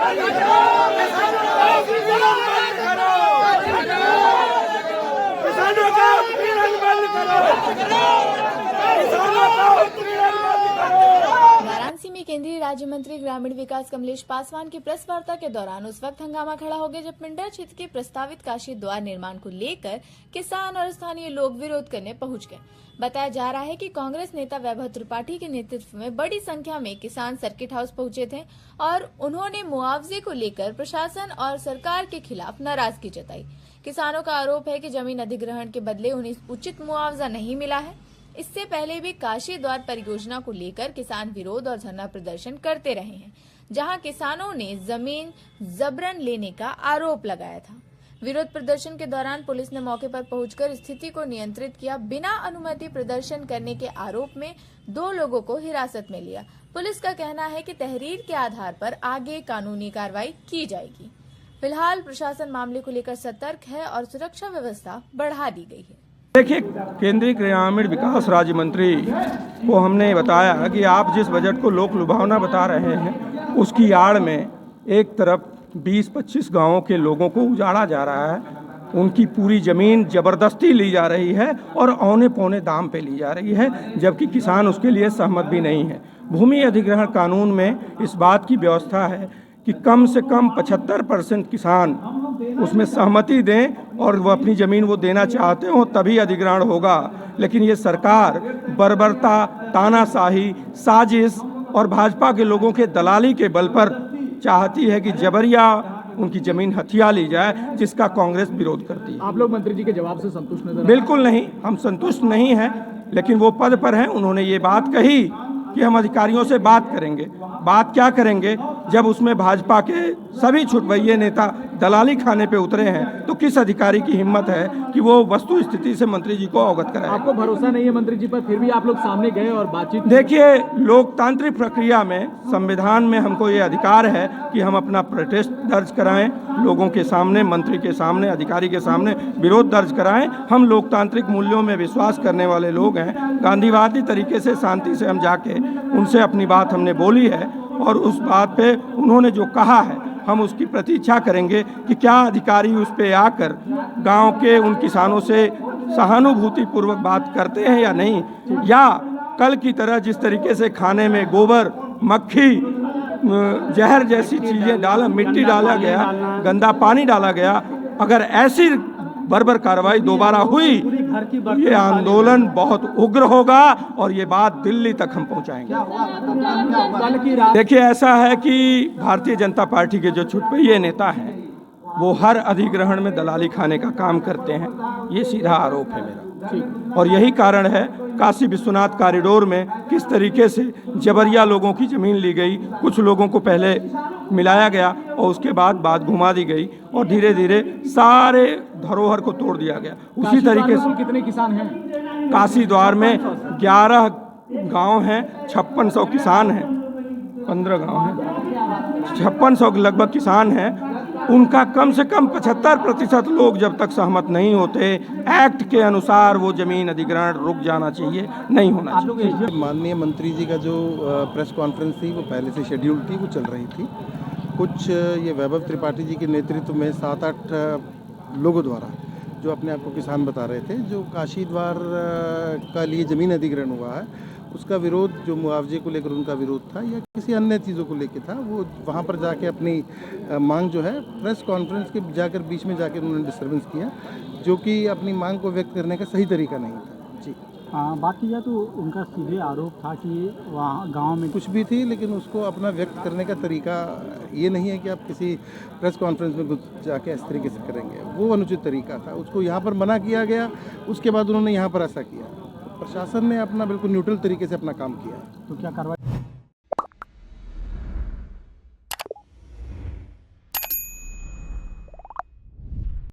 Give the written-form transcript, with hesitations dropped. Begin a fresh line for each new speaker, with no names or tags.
किसानों का उत्पीड़न बंद करो। किसानों का उत्पीड़न बंद करो।
वाराणसी में केंद्रीय राज्य मंत्री ग्रामीण विकास कमलेश पासवान की प्रेस वार्ता के दौरान उस वक्त हंगामा खड़ा हो गया जब पिंडर क्षेत्र के प्रस्तावित काशी द्वार निर्माण को लेकर किसान और स्थानीय लोग विरोध करने पहुंच गए। बताया जा रहा है कि कांग्रेस नेता वैभव त्रिपाठी के नेतृत्व में बड़ी संख्या में किसान सर्किट हाउस पहुंचे थे और उन्होंने मुआवजे को लेकर प्रशासन और सरकार के खिलाफ नाराजगी जताई। किसानों का आरोप है कि जमीन अधिग्रहण के बदले उन्हें उचित मुआवजा नहीं मिला है। इससे पहले भी काशी द्वार परियोजना को लेकर किसान विरोध और धरना प्रदर्शन करते रहे हैं, जहां किसानों ने जमीन जबरन लेने का आरोप लगाया था। विरोध प्रदर्शन के दौरान पुलिस ने मौके पर पहुंचकर स्थिति को नियंत्रित किया। बिना अनुमति प्रदर्शन करने के आरोप में 2 लोगों को हिरासत में लिया। पुलिस का कहना है कि तहरीर के आधार पर आगे कानूनी कार्रवाई की जाएगी। फिलहाल प्रशासन मामले को लेकर सतर्क है और सुरक्षा व्यवस्था बढ़ा दी गई है।
देखिए, केंद्रीय ग्रामीण विकास राज्य मंत्री को हमने बताया कि आप जिस बजट को लोक लुभावना बता रहे हैं, उसकी आड़ में एक तरफ 20-25 गांवों के लोगों को उजाड़ा जा रहा है, उनकी पूरी ज़मीन ज़बरदस्ती ली जा रही है और औने पौने दाम पे ली जा रही है, जबकि किसान उसके लिए सहमत भी नहीं है। भूमि अधिग्रहण कानून में इस बात की व्यवस्था है कि कम से कम 75% किसान उसमें सहमति दें और वो अपनी ज़मीन वो देना चाहते हो तभी अधिग्रहण होगा। लेकिन ये सरकार बर्बरता, तानाशाही, साजिश और भाजपा के लोगों के दलाली के बल पर चाहती है कि जबरिया उनकी ज़मीन हथिया ली जाए, जिसका कांग्रेस विरोध करती है।
आप लोग मंत्री जी के जवाब से संतुष्ट नजर?
बिल्कुल नहीं, हम संतुष्ट नहीं हैं, लेकिन वो पद पर हैं। उन्होंने ये बात कही कि हम अधिकारियों से बात करेंगे। बात क्या करेंगे जब उसमें भाजपा के सभी छुटभइये नेता दलाली खाने पे उतरे हैं? तो किस अधिकारी की हिम्मत है कि वो वस्तु स्थिति से मंत्री जी को अवगत कराए?
आपको भरोसा नहीं है मंत्री जी पर, फिर भी आप लोग सामने गए और बातचीत?
देखिए, लोकतांत्रिक प्रक्रिया में, संविधान में हमको ये अधिकार है कि हम अपना प्रोटेस्ट दर्ज कराएं, लोगों के सामने, मंत्री के सामने, अधिकारी के सामने विरोध दर्ज कराएं। हम लोकतांत्रिक मूल्यों में विश्वास करने वाले लोग हैं। गांधीवादी तरीके से शांति से हम जाके उनसे अपनी बात हमने बोली है और उस बात पे उन्होंने जो कहा है हम उसकी प्रतीक्षा करेंगे कि क्या अधिकारी उस पे आकर गांव के उन किसानों से सहानुभूतिपूर्वक बात करते हैं या नहीं, या कल की तरह जिस तरीके से खाने में गोबर, मक्खी, जहर जैसी चीज़ें डाला, मिट्टी डाला गया, गंदा पानी डाला गया, अगर ऐसी बर्बर कार्रवाई दोबारा हुई, ये आंदोलन बहुत उग्र होगा और ये बात दिल्ली तक हम पहुंचाएंगे। देखिए, ऐसा है कि भारतीय जनता पार्टी के जो छुटभइये नेता हैं वो हर अधिग्रहण में दलाली खाने का काम करते हैं, ये सीधा आरोप है मेरा। और यही कारण है काशी विश्वनाथ कॉरिडोर में किस तरीके से जबरिया लोगों की ज़मीन ली गई, कुछ लोगों को पहले मिलाया गया और उसके बाद बात घुमा दी गई और धीरे धीरे सारे धरोहर को तोड़ दिया गया। उसी तरीके से
कितने किसान हैं?
काशी द्वार में 11 गांव हैं, 5600 किसान हैं, 15 गांव हैं, 5600 लगभग किसान हैं। उनका कम से कम 75% लोग जब तक सहमत नहीं होते, एक्ट के अनुसार वो जमीन अधिग्रहण रुक जाना चाहिए, नहीं होना चाहिए।
माननीय मंत्री जी का जो प्रेस कॉन्फ्रेंस थी वो पहले से शेड्यूल थी, वो चल रही थी। कुछ ये वैभव त्रिपाठी जी के नेतृत्व में 7-8 लोगों द्वारा जो अपने आप को किसान बता रहे थे, जो काशी द्वार का लिए ज़मीन अधिग्रहण हुआ है उसका विरोध, जो मुआवजे को लेकर उनका विरोध था या किसी अन्य चीज़ों को लेकर था, वो वहाँ पर जाके अपनी मांग जो है प्रेस कॉन्फ्रेंस के जाकर बीच में जाकर उन्होंने डिस्टर्बेंस किया, जो कि अपनी मांग को व्यक्त करने का सही तरीका नहीं था। जी
बात की जाए तो उनका सीधे आरोप था कि वहाँ गांव में
कुछ भी थी, लेकिन उसको अपना व्यक्त करने का तरीका ये नहीं है कि आप किसी प्रेस कॉन्फ्रेंस में जाके इस तरीके से करेंगे, वो अनुचित तरीका था। उसको यहाँ पर मना किया गया, उसके बाद उन्होंने यहाँ पर ऐसा किया। प्रशासन ने अपना बिल्कुल न्यूट्रल तरीके से अपना काम किया।
तो क्या कार्रवाई